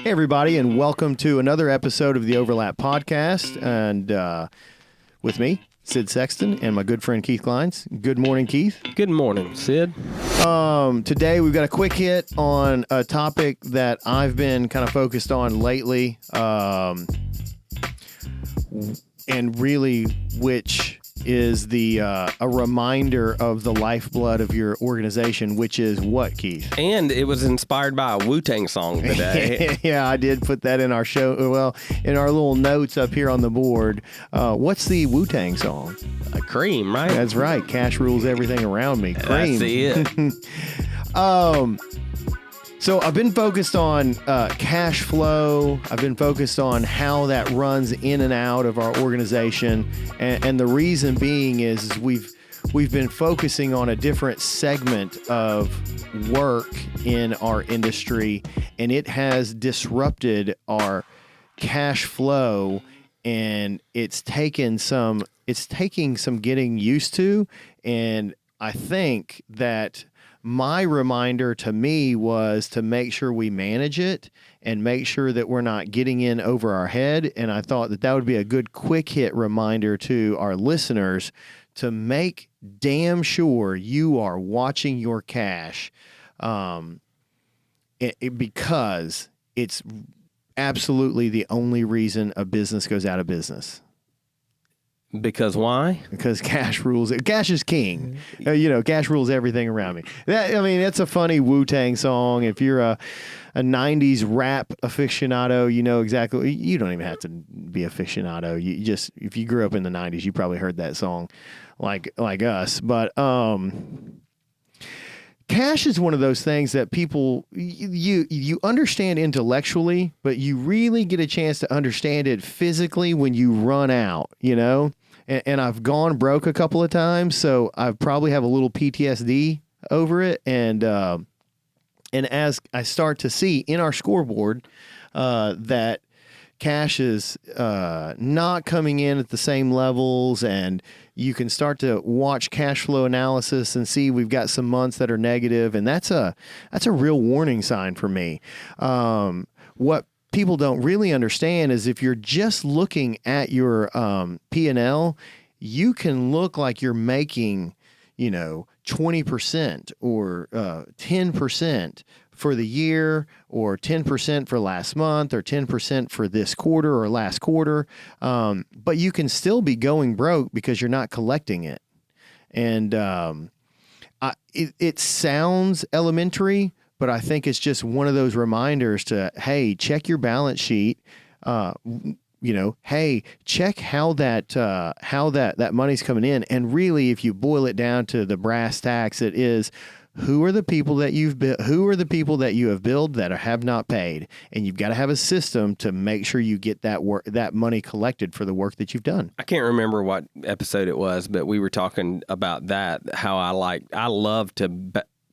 Hey, everybody, and welcome to another episode of the Overlap Podcast. And with me, Sid Sexton, and my good friend Keith Glines. Good morning, Keith. Good morning, Sid. Today, we've got a quick hit on a topic that I've been kind of focused on lately, and really which is a reminder of the lifeblood of your organization, which is what, Keith? And it was inspired by a Wu-Tang song today. Yeah, I did put that in our show. Well, in our little notes up here on the board. What's the Wu-Tang song? Cream, right? That's right. Cash rules everything around me. Cream. That's it. So I've been focused on cash flow. I've been focused on how that runs in and out of our organization, and the reason being is we've been focusing on a different segment of work in our industry, and it has disrupted our cash flow, and it's taking some getting used to, and I think that my reminder to me was to make sure we manage it and make sure that we're not getting in over our head. And I thought that would be a good quick hit reminder to our listeners to make damn sure you are watching your cash, because it's absolutely the only reason a business goes out of business. Because why? Because cash rules. Cash is king. Cash rules everything around me. That's a funny Wu-Tang song. If you're a 90s rap aficionado, you know exactly. You don't even have to be aficionado. If you grew up in the 90s, you probably heard that song like us. But cash is one of those things that people, you understand intellectually, but you really get a chance to understand it physically when you run out, And I've gone broke a couple of times, so I probably have a little PTSD over it. And as I start to see in our scoreboard that cash is not coming in at the same levels, and you can start to watch cash flow analysis and see we've got some months that are negative, and that's a real warning sign for me. What people don't really understand is if you're just looking at your P&L, you can look like you're making 20% or 10% for the year, or 10% for last month, or 10% for this quarter or last quarter. But you can still be going broke because you're not collecting it. And it sounds elementary, but I think it's just one of those reminders to, hey, check your balance sheet. Hey, check how that money's coming in. And really, if you boil it down to the brass tacks, it is, who are the people that you have billed that have not paid? And you've got to have a system to make sure you get that money collected for the work that you've done. I can't remember what episode it was, but we were talking about that, how I love to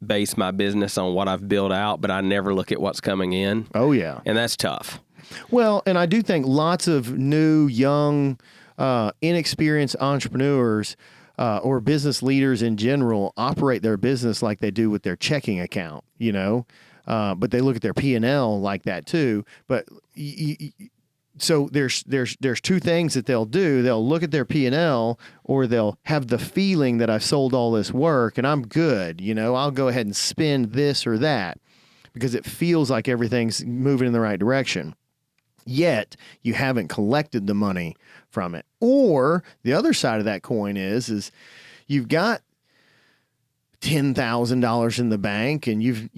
base my business on what I've built out, but I never look at what's coming in. Oh, yeah. And that's tough. Well, and I do think lots of new, young, inexperienced entrepreneurs or business leaders in general operate their business like they do with their checking account, but they look at their P&L like that too. But so there's two things that they'll do. They'll look at their P&L, or they'll have the feeling that I've sold all this work and I'm good. I'll go ahead and spend this or that because it feels like everything's moving in the right direction. Yet you haven't collected the money from it. Or the other side of that coin is you've got $10,000 in the bank, and you've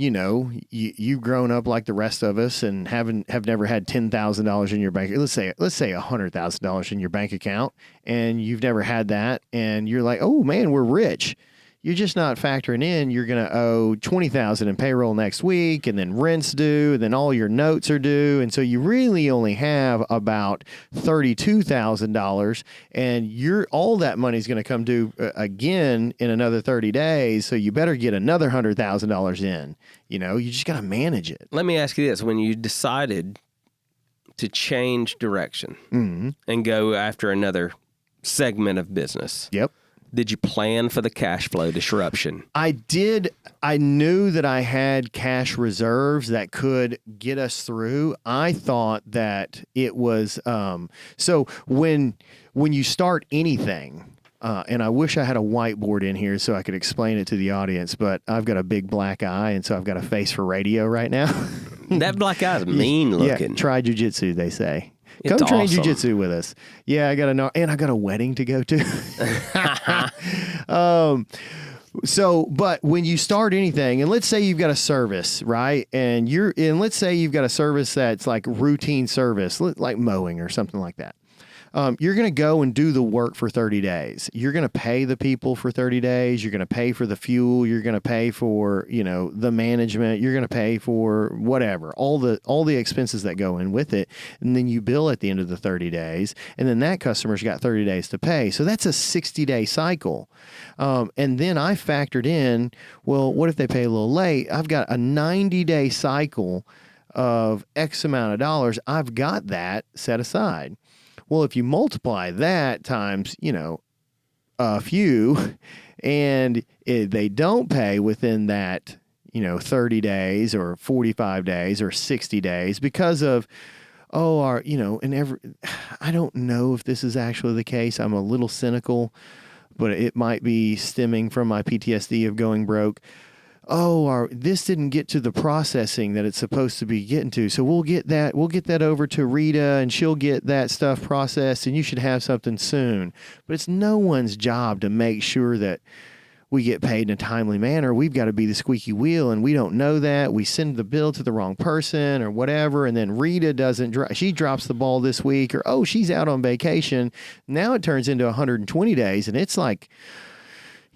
grown up like the rest of us and have never had $10,000 in your bank. Let's say $100,000 in your bank account, and you've never had that, and you're like, oh man, we're rich. You're just not factoring in you're going to owe $20,000 in payroll next week, and then rent's due, and then all your notes are due, and so you really only have about $32,000, and all that money's going to come due again in another 30 days. So you better get another $100,000 in. You just got to manage it. Let me ask you this: when you decided to change direction and go after another segment of business, yep. Did you plan for the cash flow disruption? I did. I knew that I had cash reserves that could get us through. I thought that it was so when you start anything, and I wish I had a whiteboard in here so I could explain it to the audience, but I've got a big black eye, and so I've got a face for radio right now. That black eye is mean looking. Yeah, try jujitsu, they say. It's Come train awesome. jujitsu with us. Yeah, I got a wedding to go to. But when you start anything, and let's say you've got a service, right? And let's say you've got a service that's like routine service, like mowing or something like that. You're going to go and do the work for 30 days. You're going to pay the people for 30 days. You're going to pay for the fuel. You're going to pay for, the management. You're going to pay for whatever, all the expenses that go in with it. And then you bill at the end of the 30 days. And then that customer's got 30 days to pay. So that's a 60-day cycle. And then I factored in, well, what if they pay a little late? I've got a 90-day cycle of X amount of dollars. I've got that set aside. Well, if you multiply that times, a few, and they don't pay within that, 30 days or 45 days or 60 days because of, I don't know if this is actually the case. I'm a little cynical, but it might be stemming from my PTSD of going broke. This didn't get to the processing that it's supposed to be getting to. So we'll get that over to Rita, and she'll get that stuff processed, and you should have something soon. But it's no one's job to make sure that we get paid in a timely manner. We've got to be the squeaky wheel, and we don't know that. We send the bill to the wrong person or whatever, and then Rita she drops the ball this week, or, she's out on vacation. Now it turns into 120 days, and it's like,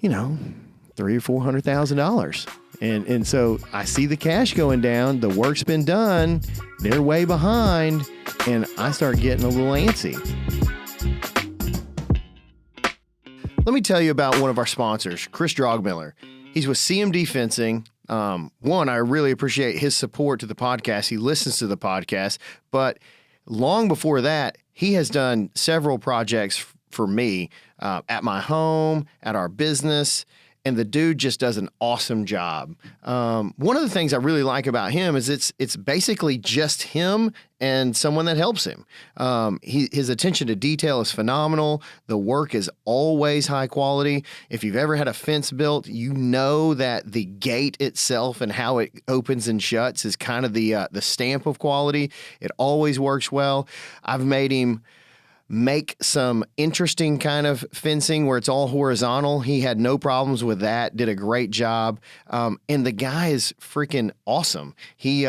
$300,000 or $400,000. And so I see the cash going down. The work's been done. They're way behind. And I start getting a little antsy. Let me tell you about one of our sponsors, Chris Drogmiller. He's with CMD Fencing. One, I really appreciate his support to the podcast. He listens to the podcast. But long before that, he has done several projects for me at my home, at our business. And the dude just does an awesome job. One of the things I really like about him is it's basically just him and someone that helps him. His attention to detail is phenomenal. The work is always high quality. If you've ever had a fence built, you know that the gate itself and how it opens and shuts is kind of the stamp of quality. It always works well. I've made him make some interesting kind of fencing where it's all horizontal. He had no problems with that, did a great job. And the guy is freaking awesome. He's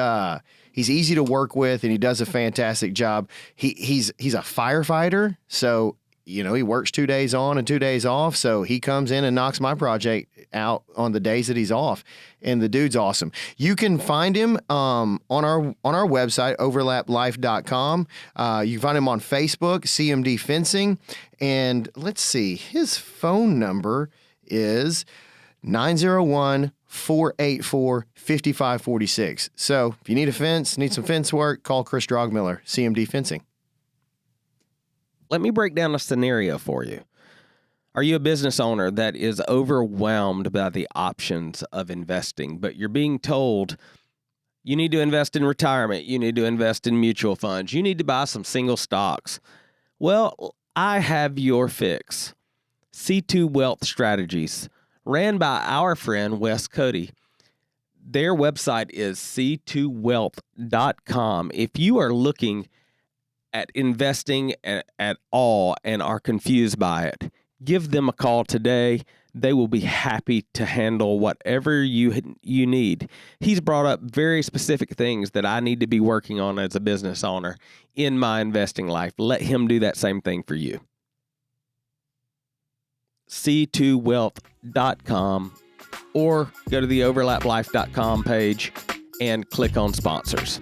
easy to work with, and he does a fantastic job. He's a firefighter, so he works 2 days on and 2 days off. So he comes in and knocks my project out on the days that he's off. And the dude's awesome. You can find him on our website, overlaplife.com. You can find him on Facebook, CMD Fencing. And let's see, his phone number is 901-484-5546. So if you need a fence, need some fence work, call Chris Drogmiller, CMD Fencing. Let me break down a scenario for you. Are you a business owner that is overwhelmed by the options of investing, but you're being told you need to invest in retirement, you need to invest in mutual funds, you need to buy some single stocks? Well, I have your fix. C2 Wealth Strategies, ran by our friend Wes Cody. Their website is c2wealth.com. If you are looking at investing at all and are confused by it, give them a call today. They will be happy to handle whatever you need. He's brought up very specific things that I need to be working on as a business owner in my investing life. Let him do that same thing for you. c2wealth.com, or go to the overlaplife.com page and click on sponsors.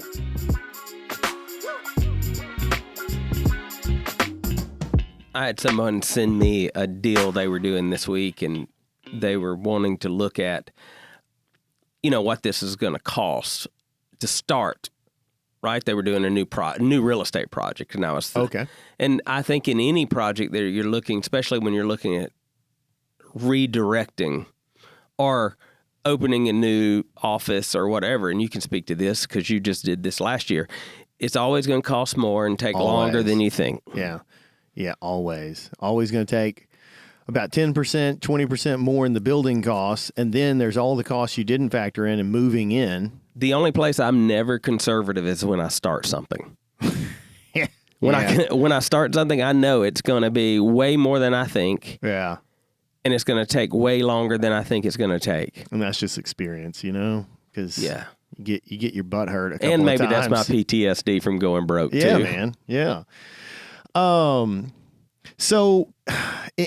I had someone send me a deal they were doing this week, and they were wanting to look at, what this is going to cost to start, right? They were doing a new real estate project, and okay. And I think in any project that you're looking, especially when you're looking at redirecting or opening a new office or whatever, and you can speak to this because you just did this last year, it's always going to cost more and take longer than you think. Yeah. Yeah, always. Always going to take about 10%, 20% more in the building costs, and then there's all the costs you didn't factor in and moving in. The only place I'm never conservative is when I start something. When I start something, I know it's going to be way more than I think. Yeah. And it's going to take way longer than I think it's going to take. And that's just experience, because yeah. you get your butt hurt a couple and maybe of times. That's my PTSD from going broke too. Yeah, man. Yeah. So,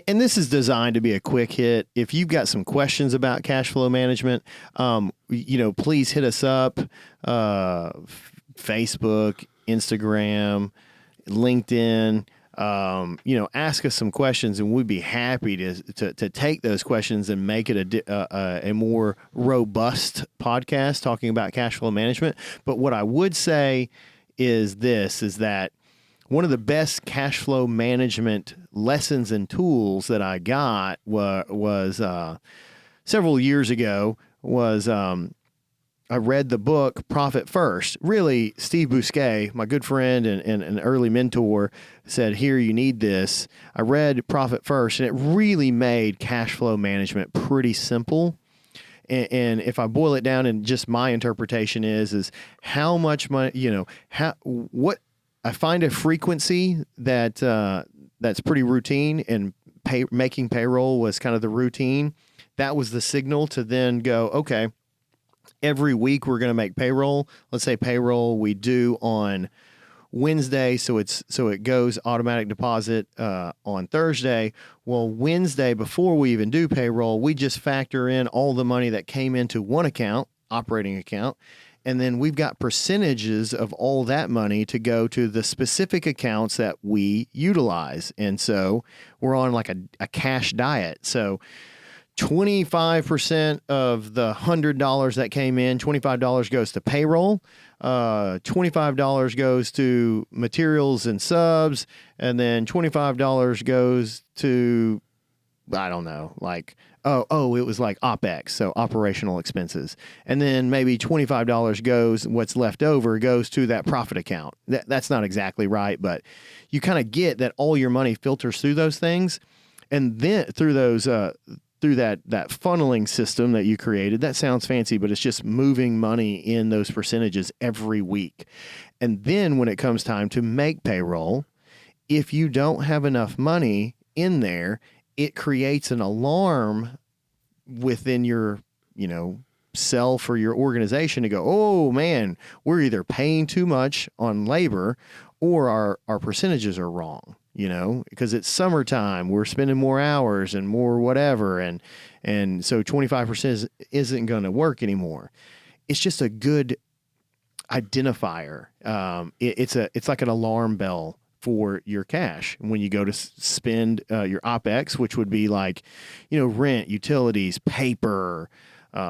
and this is designed to be a quick hit. If you've got some questions about cash flow management, please hit us up, Facebook, Instagram, LinkedIn. Ask us some questions, and we'd be happy to take those questions and make it a more robust podcast talking about cash flow management. But what I would say is that one of the best cash flow management lessons and tools that I got was several years ago. I read the book Profit First. Really, Steve Bousquet, my good friend and an early mentor, said, here, you need this. I read Profit First, and it really made cash flow management pretty simple. And if I boil it down, and just my interpretation is how much money, what I find a frequency that's pretty routine, and making payroll was kind of the routine. That was the signal to then go, okay, every week we're going to make payroll. Let's say payroll we do on Wednesday, so it goes automatic deposit on Thursday. Well, Wednesday, before we even do payroll, we just factor in all the money that came into one account, operating account, and then we've got percentages of all that money to go to the specific accounts that we utilize. And so we're on like a cash diet. So 25% of the $100 that came in, $25 goes to payroll, $25 goes to materials and subs, and then $25 goes to, I don't know, like, it was like OPEX, so operational expenses. And then maybe $25 goes, what's left over goes to that profit account. That's not exactly right, but you kind of get that all your money filters through those things. And then through those, through that funneling system that you created. That sounds fancy, but it's just moving money in those percentages every week. And then when it comes time to make payroll, if you don't have enough money in there, it creates an alarm within your, cell for your organization to go, oh man, we're either paying too much on labor or our percentages are wrong. Because it's summertime, we're spending more hours and more whatever. And so 25% isn't going to work anymore. It's just a good identifier. It's like an alarm bell for your cash when you go to spend your OPEX, which would be like, rent, utilities, paper,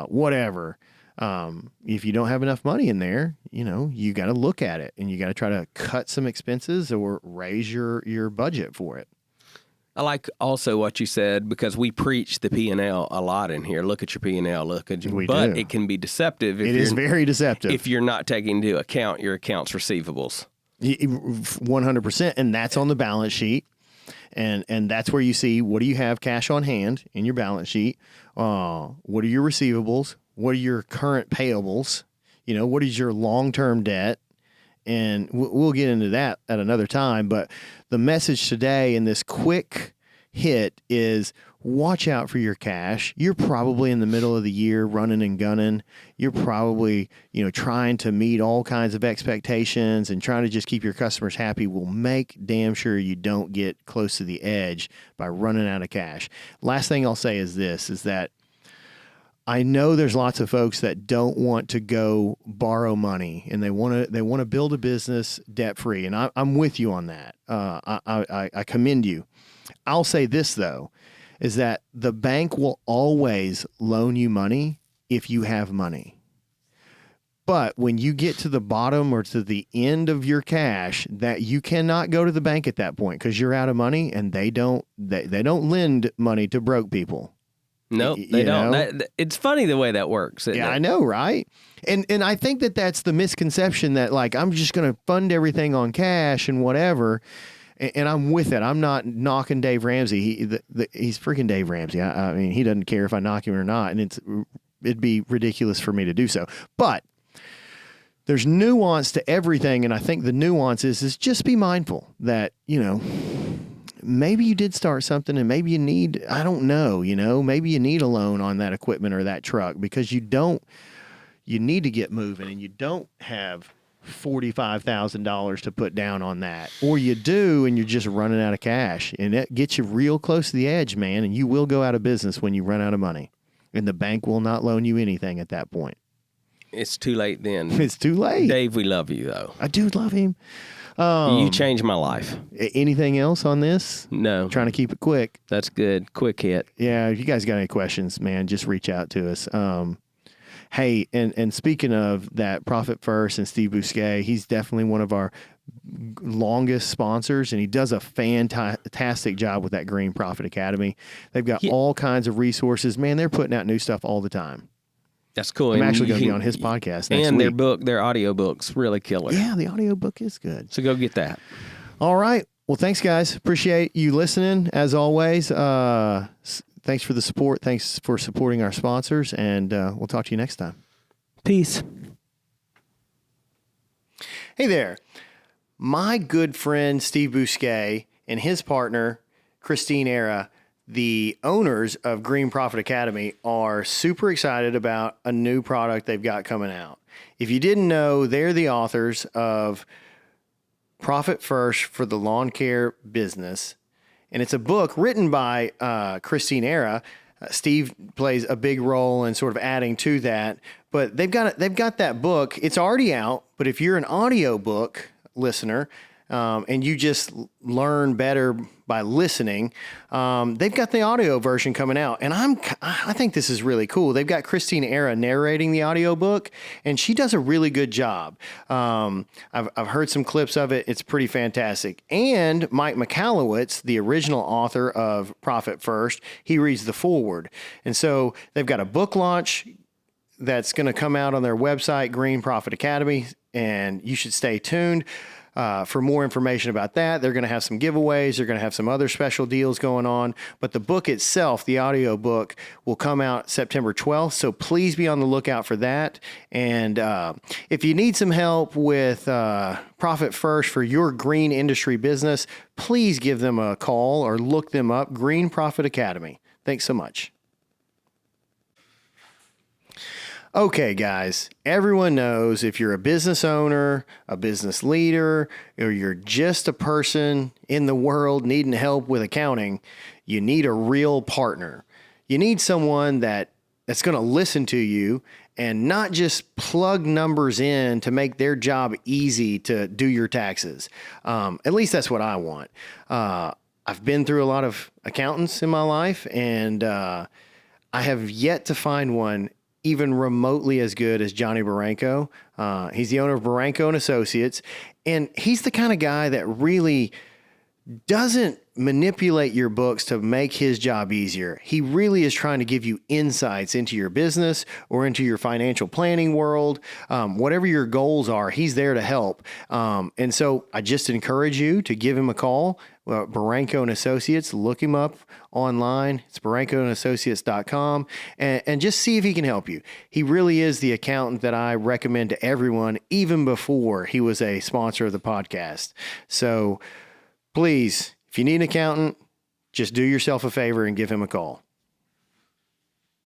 whatever. If you don't have enough money in there, you got to look at it and you got to try to cut some expenses or raise your budget for it. I like also what you said, because we preach the P&L a lot in here. Look at your P&L, but it can be deceptive. It is very deceptive if you're not taking into account your accounts receivables. 100%, and that's on the balance sheet. And that's where you see, what do you have cash on hand in your balance sheet? What are your receivables? What are your current payables? What is your long-term debt? And we'll get into that at another time. But the message today in this quick hit is watch out for your cash. You're probably in the middle of the year running and gunning. You're probably, trying to meet all kinds of expectations and trying to just keep your customers happy. Will make damn sure you don't get close to the edge by running out of cash. Last thing I'll say is this, is that I know there's lots of folks that don't want to go borrow money, and they want to build a business debt free. And I'm with you on that. I commend you. I'll say this though, is that the bank will always loan you money if you have money. But when you get to the bottom or to the end of your cash, that you cannot go to the bank at that point because you're out of money, and they don't lend money to broke people. Nope, they don't. It's funny the way that works. Yeah, I know, right? And I think that's the misconception that like I'm just going to fund everything on cash and whatever. And I'm with it. I'm not knocking Dave Ramsey. He's freaking Dave Ramsey. I mean, he doesn't care if I knock him or not, and it'd be ridiculous for me to do so. But there's nuance to everything, and I think the nuance is just be mindful that, maybe you did start something and maybe you need, I don't know, maybe you need a loan on that equipment or that truck because you need to get moving and you don't have $45,000 to put down on that, or you do and you're just running out of cash, and it gets you real close to the edge, man, and you will go out of business when you run out of money, and the bank will not loan you anything at that point. It's too late then. It's too late. Dave, we love you though. I do love him. You changed my life. Anything else on this? No. I'm trying to keep it quick. That's good. Quick hit. Yeah, if you guys got any questions, man, just reach out to us. Hey, and speaking of that, Profit First and Steve Bousquet, he's definitely one of our longest sponsors, and he does a fantastic job with that Green Profit Academy. They've got all kinds of resources. Man, they're putting out new stuff all the time. That's cool. I'm actually going to be on his podcast next and week. Their audio book's really killer. Yeah, the audio book is good. So go get that. All right. Well, thanks, guys. Appreciate you listening, as always. Thanks for the support. Thanks for supporting our sponsors, and we'll talk to you next time. Peace. Hey there. My good friend Steve Bousquet and his partner, Christine Era, the owners of Green Profit Academy, are super excited about a new product they've got coming out. If you didn't know, they're the authors of Profit First for the Lawn Care Business. And it's a book written by Christine Era. Steve plays a big role in sort of adding to that. But they've got that book. It's already out. But if you're an audiobook listener, and you just learn better by listening, they've got the audio version coming out, and I think this is really cool. They've got Christine Era narrating the audiobook, and she does a really good job. I've heard some clips of it. It's pretty fantastic. And Mike Michalowicz, the original author of Profit First, he reads the foreword. And so they've got a book launch that's going to come out on their website, Green Profit Academy, and you should stay tuned for more information about that. They're going to have some giveaways. They're going to have some other special deals going on. But the book itself, the audio book, will come out September 12th. So please be on the lookout for that. And if you need some help with Profit First for your green industry business, please give them a call or look them up, Green Profit Academy. Thanks so much. Okay, guys, everyone knows if you're a business owner, a business leader, or you're just a person in the world needing help with accounting, you need a real partner. You need someone that's going to listen to you and not just plug numbers in to make their job easy to do your taxes. At least that's what I want. I've been through a lot of accountants in my life, and I have yet to find one even remotely as good as Johnny Barranco. He's the owner of Barranco and Associates, and he's the kind of guy that really doesn't manipulate your books to make his job easier. He really is trying to give you insights into your business or into your financial planning world. Whatever your goals are, he's there to help. And so I just encourage you to give him a call. Barranco and Associates, look him up online. It's barrancoandassociates.com, and just see if he can help you. He really is the accountant that I recommend to everyone, even before he was a sponsor of the podcast. So please, if you need an accountant, just do yourself a favor and give him a call.